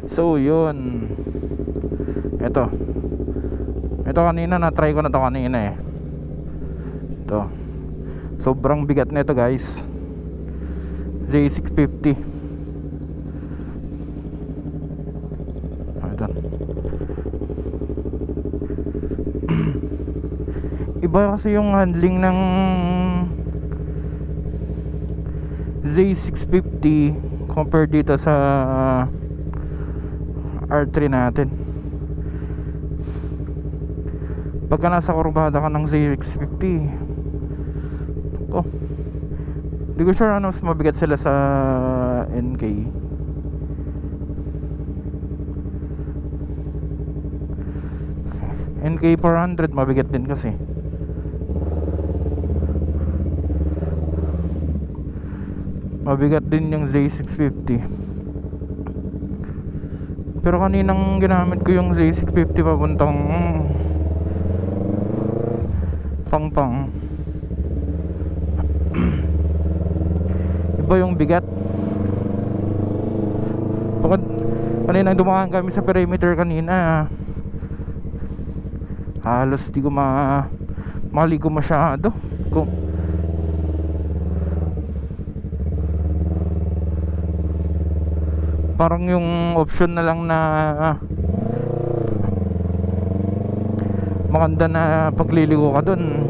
So yun, ito kanina na try ko na to kanina eh. Ito sobrang bigat nito guys, Z650. Ito iba kasi yung handling ng Z650 compared dito sa R3 natin. Pagka nasa kurbada ka ng Z650, oh, di ko sure ano mas mabigat sila sa NK. NK 400 mabigat din kasi. Mabigat din yung Z650. Pero kaninang ginamit ko yung Z650 papuntang Pangpang. Iba yung bigat. Pagod kaninang dumaan kami sa perimeter kanina, halos di ko maligo masyado. Parang yung option na lang na maganda na pagliligo ka dun,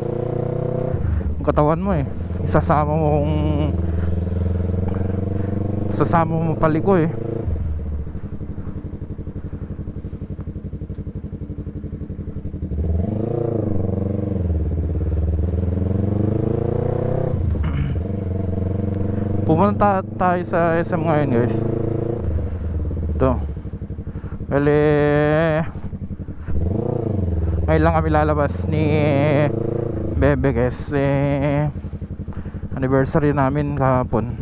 yung katawan mo eh, sasama mo paliko eh. Pumunta tayo sa SM ngayon guys. Ito bali ngayon lang kami lalabas ni Bebe kasi anniversary namin kahapon.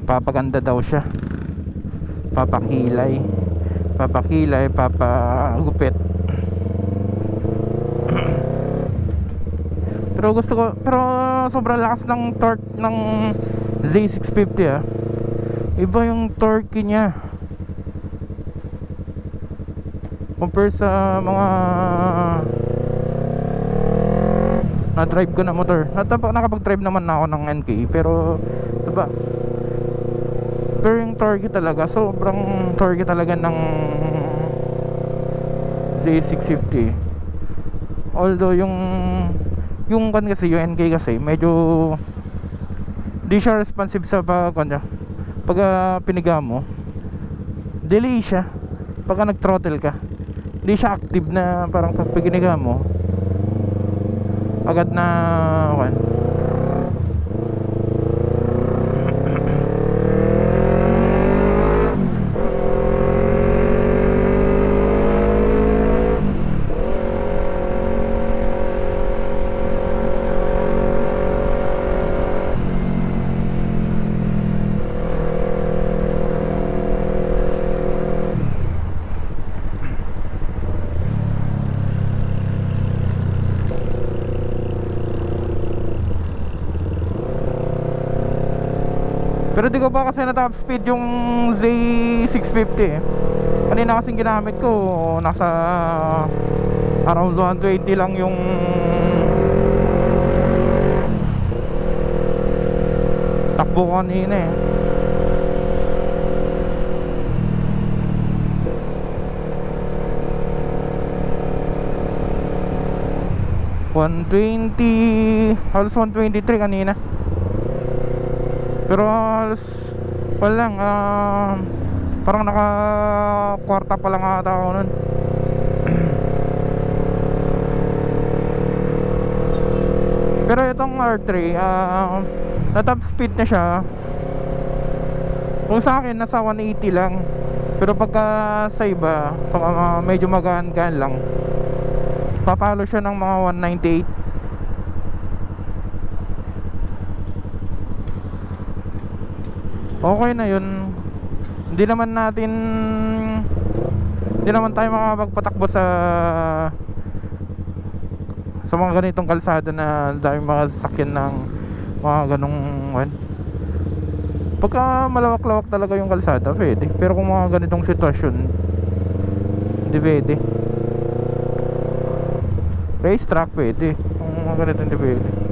Papaganda daw siya, papakilay, papagupit. Pero gusto ko, pero sobrang lakas ng torque ng Z650 ah. Iba yung torque niya compare sa mga na-drive ko na motor. Nakapag-drive naman na ako ng NK, pero diba, pero yung torque talaga, sobrang torque talaga ng Z650. Although yung kan kasi, yung NK kasi medyo di siya responsive sa pag piniga mo, delay siya pagka nag-throttle ka. Di siya active na parang pag piniga mo agad na pero di ko pa kasi na top speed yung Z650 eh. Kanina kasing ginamit ko, nasa around 120 lang yung takbo ko kanina eh. Halos 123 kanina. Pero halos lang parang naka kwarta pa lang ata ako nun. Pero itong R3 na top speed na siya. Kung sa akin nasa 180 lang. Pero pagka sa iba medyo magaan-gaan lang, papalo siya ng mga 198. Okay na yun. Hindi naman tayo makapagpatakbo sa sa mga ganitong kalsada na daming mga sasakyan ng mga ganong pagka malawak-lawak talaga yung kalsada pwede, pero kung mga ganitong sitwasyon hindi pwede. Racetrack pwede, kung mga ganito hindi pwede.